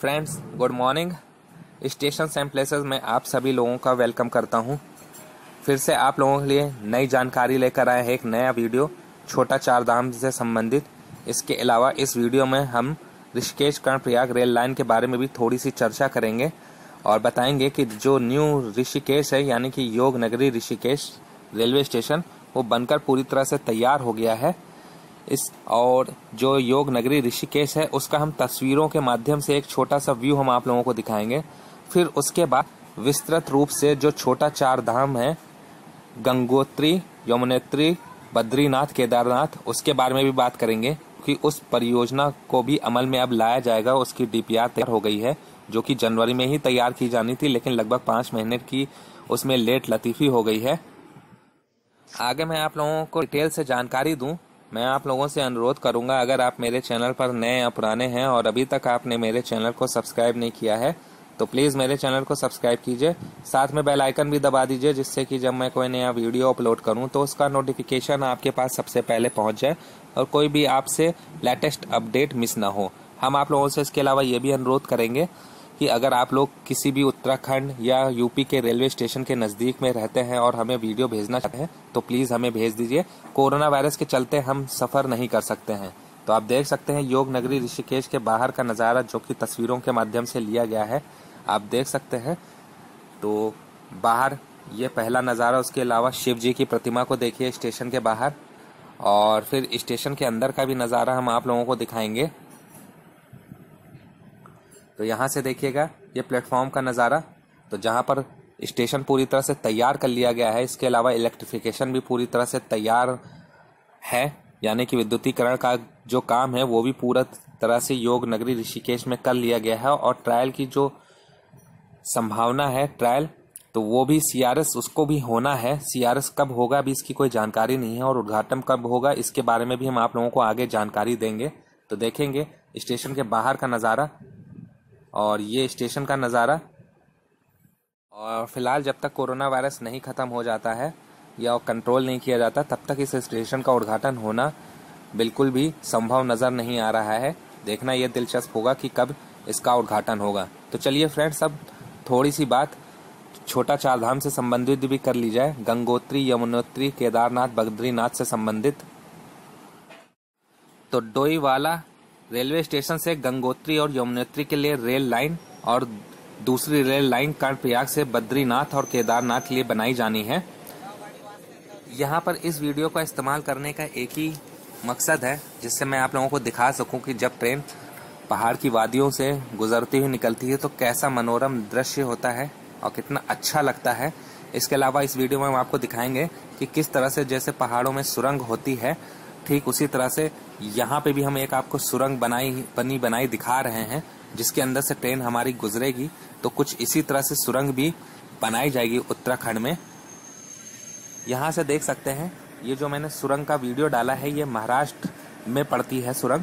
Friends, good morning. Station and places में आप सभी लोगों का वेलकम करता हूं। फिर से आप लोगों के लिए नई जानकारी लेकर आए हैं, एक नया वीडियो छोटा चार धाम से संबंधित। इसके अलावा इस वीडियो में हम ऋषिकेश कर्णप्रयाग रेल लाइन के बारे में भी थोड़ी सी चर्चा करेंगे और बताएंगे कि जो न्यू ऋषिकेश है यानी कि योग नगरी ऋषिकेश रेलवे स्टेशन वो बनकर पूरी तरह से तैयार हो गया है। और जो योग नगरी ऋषिकेश है उसका हम तस्वीरों के माध्यम से एक छोटा सा व्यू हम आप लोगों को दिखाएंगे। फिर उसके बाद विस्तृत रूप से जो छोटा चार धाम है गंगोत्री, यमुनोत्री, बद्रीनाथ, केदारनाथ, उसके बारे में भी बात करेंगे कि उस परियोजना को भी अमल में अब लाया जाएगा। उसकी डीपीआर तैयार हो गई है जो कि जनवरी में ही तैयार की जानी थी, लेकिन लगभग 5 महीने की उसमें लेट लतीफ़ी हो गई है। आगे मैं आप लोगों को डिटेल से जानकारी दूं। मैं आप लोगों से अनुरोध करूंगा, अगर आप मेरे चैनल पर नए या पुराने हैं और अभी तक आपने मेरे चैनल को सब्सक्राइब नहीं किया है तो प्लीज़ मेरे चैनल को सब्सक्राइब कीजिए। साथ में बेल आइकन भी दबा दीजिए जिससे कि जब मैं कोई नया वीडियो अपलोड करूं तो उसका नोटिफिकेशन आपके पास सबसे पहले पहुंच जाए और कोई भी आपसे लेटेस्ट अपडेट मिस ना हो। हम आप लोगों से इसके अलावा ये भी अनुरोध करेंगे कि अगर आप लोग किसी भी उत्तराखंड या यूपी के रेलवे स्टेशन के नज़दीक में रहते हैं और हमें वीडियो भेजना चाहते हैं तो प्लीज़ हमें भेज दीजिए। कोरोना वायरस के चलते हम सफ़र नहीं कर सकते हैं। तो आप देख सकते हैं योग नगरी ऋषिकेश के बाहर का नज़ारा जो कि तस्वीरों के माध्यम से लिया गया है, आप देख सकते हैं। तो बाहर ये पहला नज़ारा, उसके अलावा शिव जी की प्रतिमा को देखिए स्टेशन के बाहर, और फिर स्टेशन के अंदर का भी नज़ारा हम आप लोगों को दिखाएंगे। तो यहाँ से देखिएगा ये प्लेटफॉर्म का नज़ारा, तो जहाँ पर स्टेशन पूरी तरह से तैयार कर लिया गया है। इसके अलावा इलेक्ट्रिफिकेशन भी पूरी तरह से तैयार है, यानी कि विद्युतीकरण का जो काम है वो भी पूरा तरह से योग नगरी ऋषिकेश में कर लिया गया है। और ट्रायल की जो संभावना है तो वो भी सीआरएस उसको भी होना है। सीआरएस कब होगा अभी इसकी कोई जानकारी नहीं है और उद्घाटन कब होगा इसके बारे में भी हम आप लोगों को आगे जानकारी देंगे। तो देखेंगे स्टेशन के बाहर का नज़ारा और ये स्टेशन का नज़ारा। और फिलहाल जब तक कोरोना वायरस नहीं ख़त्म हो जाता है या कंट्रोल नहीं किया जाता तब तक इस स्टेशन का उद्घाटन होना बिल्कुल भी संभव नज़र नहीं आ रहा है। देखना ये दिलचस्प होगा कि कब इसका उद्घाटन होगा। तो चलिए फ्रेंड्स, अब थोड़ी सी बात छोटा चार धाम से संबंधित भी कर ली जाए, गंगोत्री, यमुनोत्री, केदारनाथ, बद्रीनाथ से संबंधित। तो डोईवाला रेलवे स्टेशन से गंगोत्री और यमुनोत्री के लिए रेल लाइन और दूसरी रेल लाइन कर्णप्रयाग से बद्रीनाथ और केदारनाथ के लिए बनाई जानी है। यहाँ पर इस वीडियो का इस्तेमाल करने का एक ही मकसद है जिससे मैं आप लोगों को दिखा सकूं कि जब ट्रेन पहाड़ की वादियों से गुजरती हुई निकलती है तो कैसा मनोरम दृश्य होता है और कितना अच्छा लगता है। इसके अलावा इस वीडियो में हम आपको दिखाएंगे कि किस तरह से जैसे पहाड़ों में सुरंग होती है ठीक उसी तरह से यहाँ पे भी हम एक आपको सुरंग बनाई दिखा रहे हैं जिसके अंदर से ट्रेन हमारी गुजरेगी। तो कुछ इसी तरह से सुरंग भी बनाई जाएगी उत्तराखंड में। यहाँ से देख सकते हैं ये जो मैंने सुरंग का वीडियो डाला है ये महाराष्ट्र में पड़ती है सुरंग,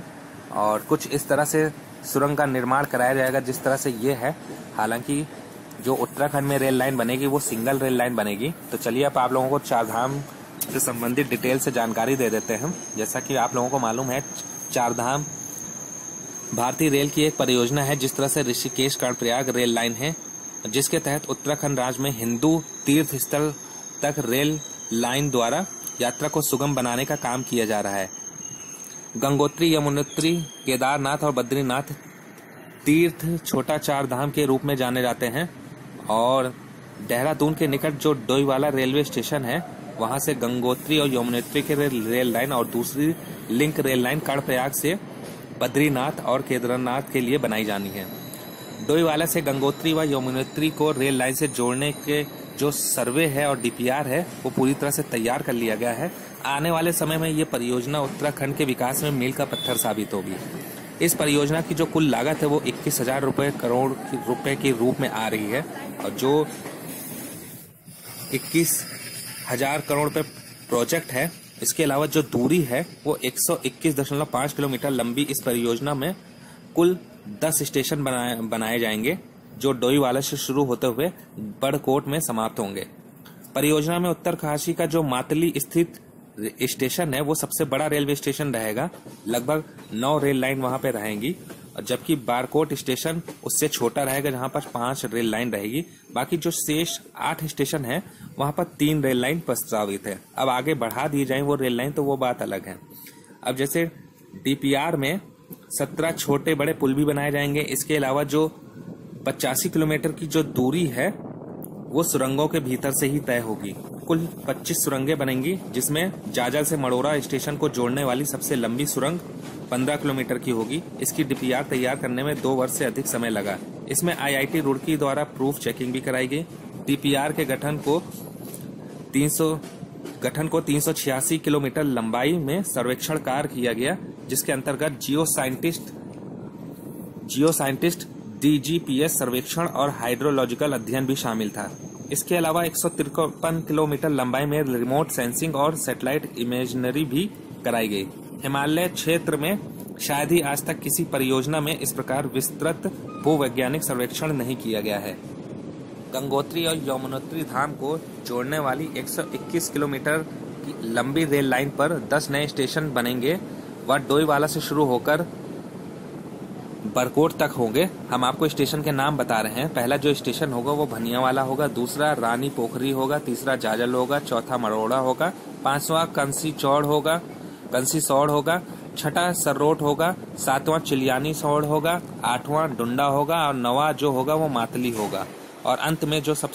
और कुछ इस तरह से सुरंग का निर्माण कराया जाएगा जिस तरह से ये है। हालांकि जो उत्तराखंड में रेल लाइन बनेगी वो सिंगल रेल लाइन बनेगी। तो चलिए अब आप लोगों को चार धाम से संबंधित डिटेल से जानकारी दे देते हैं। जैसा कि आप लोगों को मालूम है चार धाम भारतीय रेल की एक परियोजना है। जिस तरह से ऋषिकेश कर्णप्रयाग रेल लाइन है जिसके तहत उत्तराखंड राज्य में हिंदू तीर्थ स्थल तक रेल लाइन द्वारा यात्रा को सुगम बनाने का काम किया जा रहा है। गंगोत्री, यमुनोत्री, केदारनाथ और बद्रीनाथ तीर्थ छोटा चार धाम के रूप में जाने जाते हैं। और देहरादून के निकट जो डोईवाला रेलवे स्टेशन है वहां से गंगोत्री और यमुनोत्री के रेल लाइन और दूसरी लिंक रेल लाइन कर्णप्रयाग से बद्रीनाथ और केदारनाथ के लिए बनाई जानी है। डोईवाला से गंगोत्री व यमुनोत्री को रेल लाइन से जोड़ने के जो सर्वे है और डीपीआर है वो पूरी तरह से तैयार कर लिया गया है। आने वाले समय में ये परियोजना उत्तराखंड के विकास में मील का पत्थर साबित होगी। इस परियोजना की जो कुल लागत है वो 21,000 करोड़ रुपए के रूप में आ रही है, और जो 21,000 करोड़ रुपए प्रोजेक्ट है इसके अलावा जो दूरी है वो 121.5 किलोमीटर लंबी इस परियोजना में कुल 10 स्टेशन बनाए जाएंगे जो डोईवाला से शुरू होते हुए बड़कोट में समाप्त होंगे। परियोजना में उत्तरकाशी का जो मातली स्थित स्टेशन है वो सबसे बड़ा रेलवे स्टेशन रहेगा। लगभग 9 रेल लाइन वहां पे रहेंगी और जबकि बारकोट स्टेशन उससे छोटा रहेगा, जहां पर 5 रेल लाइन रहेगी। बाकी जो शेष 8 स्टेशन है वहां पर 3 रेल लाइन प्रस्तावित है। अब आगे बढ़ा दी जाए वो रेल लाइन तो वो बात अलग है। अब जैसे डीपीआर में 17 छोटे बड़े पुल भी बनाए जाएंगे। इसके अलावा जो 85 किलोमीटर की जो दूरी है वो सुरंगों के भीतर से ही तय होगी। कुल 25 सुरंगें बनेंगी, जिसमें जाजल से मड़ोरा स्टेशन को जोड़ने वाली सबसे लंबी सुरंग 15 किलोमीटर की होगी। इसकी डीपीआर तैयार करने में 2 वर्ष से अधिक समय लगा। इसमें आईआईटी रुड़की द्वारा प्रूफ चेकिंग भी कराई गई। डीपीआर के गठन को 386 किलोमीटर लंबाई में सर्वेक्षण कार्य किया गया, जिसके अंतर्गत जियो साइंटिस्ट डीजीपीएस सर्वेक्षण और हाइड्रोलॉजिकल अध्ययन भी शामिल था। इसके अलावा 153 किलोमीटर लंबाई में रिमोट सेंसिंग और सैटेलाइट इमेजनरी भी कराई गई। हिमालय क्षेत्र में शायद ही आज तक किसी परियोजना में इस प्रकार विस्तृत भूवैज्ञानिक सर्वेक्षण नहीं किया गया है। गंगोत्री और यमुनोत्री धाम को जोड़ने वाली 121 किलोमीटर की लंबी रेल लाइन पर 10 नए स्टेशन बनेंगे। वह डोईवाला से शुरू होकर बरकोट तक होंगे। हम आपको स्टेशन के नाम बता रहे हैं। पहला जो स्टेशन होगा वो भनियावाला होगा, दूसरा रानी पोखरी होगा, तीसरा जाजल होगा, चौथा मरोड़ा होगा, 5वां कंसी सौड़ होगा, छठा सर्रोट होगा, 7वां चिलियानी सौड़ होगा, 8वां डुंडा होगा और 9वां जो होगा वो मातली होगा और अंत में जो सब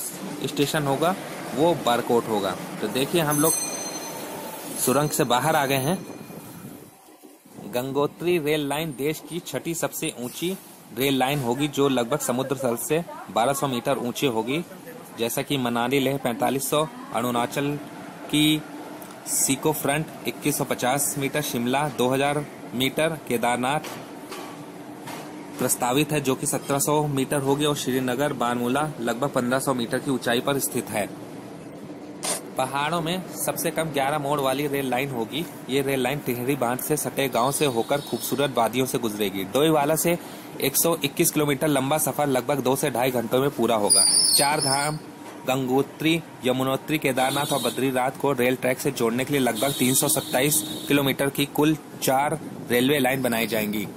स्टेशन होगा वो बरकोट होगा। तो देखिए हम लोग सुरंग से बाहर आ गए हैं। गंगोत्री रेल लाइन देश की 6ठी सबसे ऊंची रेल लाइन होगी, जो लगभग समुद्र तल से 1200 मीटर ऊंची होगी। जैसा कि मनाली लेह 4500, अरुणाचल की सीको फ्रंट 2150 मीटर, शिमला 2000 मीटर, केदारनाथ प्रस्तावित है जो कि 1700 मीटर होगी और श्रीनगर बारमूला लगभग 1500 मीटर की ऊंचाई पर स्थित है। पहाड़ों में सबसे कम 11 मोड़ वाली रेल लाइन होगी। ये रेल लाइन टिहरी बांध से सटे गांव से होकर खूबसूरत वादियों से गुजरेगी। डोईवाला से 121 किलोमीटर लंबा सफर लगभग 2 से ढाई घंटों में पूरा होगा। 4 धाम गंगोत्री, यमुनोत्री, केदारनाथ और बद्रीनाथ को रेल ट्रैक से जोड़ने के लिए लगभग 327 किलोमीटर की कुल 4 रेलवे लाइन बनाई जाएंगी।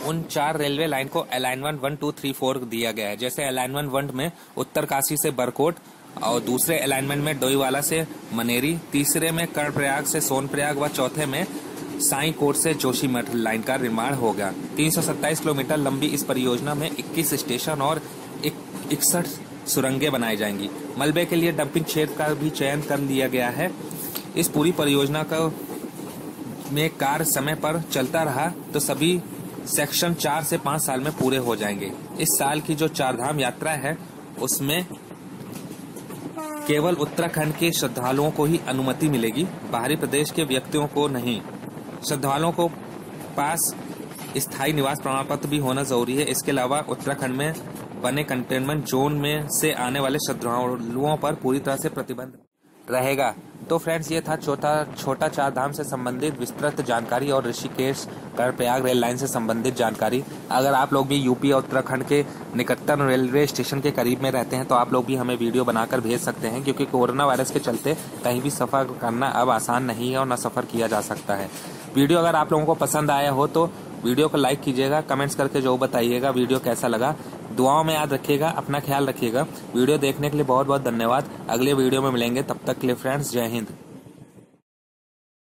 उन 4 रेलवे लाइन को अलाइनमेंट 1, 2, 3, 4 दिया गया है। जैसे अलाइनमेंट 1 में उत्तरकाशी से बरकोट और दूसरे अलाइनमेंट में डोईवाला से मनेरी, तीसरे में कर्णप्रयाग से सोनप्रयाग व चौथे में साईकोट से जोशीमठ लाइन का निर्माण होगा। 327 किलोमीटर लंबी इस परियोजना में 21 स्टेशन और 61 सुरंगें बनाई जाएंगी। मलबे के लिए डंपिंग क्षेत्र का भी चयन कर लिया गया है। इस पूरी परियोजना का में कार्य समय पर चलता रहा तो सभी सेक्शन 4 से 5 साल में पूरे हो जाएंगे। इस साल की जो 4 धाम यात्रा है उसमें केवल उत्तराखंड के श्रद्धालुओं को ही अनुमति मिलेगी, बाहरी प्रदेश के व्यक्तियों को नहीं। श्रद्धालुओं को पास स्थायी निवास प्रमाण पत्र भी होना जरूरी है। इसके अलावा उत्तराखंड में बने कंटेनमेंट जोन में से आने वाले श्रद्धालुओं पर पूरी तरह से प्रतिबंध रहेगा। तो फ्रेंड्स, ये था छोटा 4 धाम से संबंधित विस्तृत जानकारी और ऋषिकेश कर्णप्रयाग रेल लाइन से संबंधित जानकारी। अगर आप लोग भी यूपी और उत्तराखंड के निकटतम रेलवे स्टेशन के करीब में रहते हैं तो आप लोग भी हमें वीडियो बनाकर भेज सकते हैं, क्योंकि कोरोना वायरस के चलते कहीं भी सफर करना अब आसान नहीं है और न सफर किया जा सकता है। वीडियो अगर आप लोगों को पसंद आया हो तो वीडियो को लाइक कीजिएगा, कमेंट्स करके जो बताइएगा वीडियो कैसा लगा। दुआओं में याद रखिएगा, अपना ख्याल रखिएगा। वीडियो देखने के लिए बहुत बहुत धन्यवाद। अगले वीडियो में मिलेंगे, तब तक के लिए फ्रेंड्स, जय हिंद।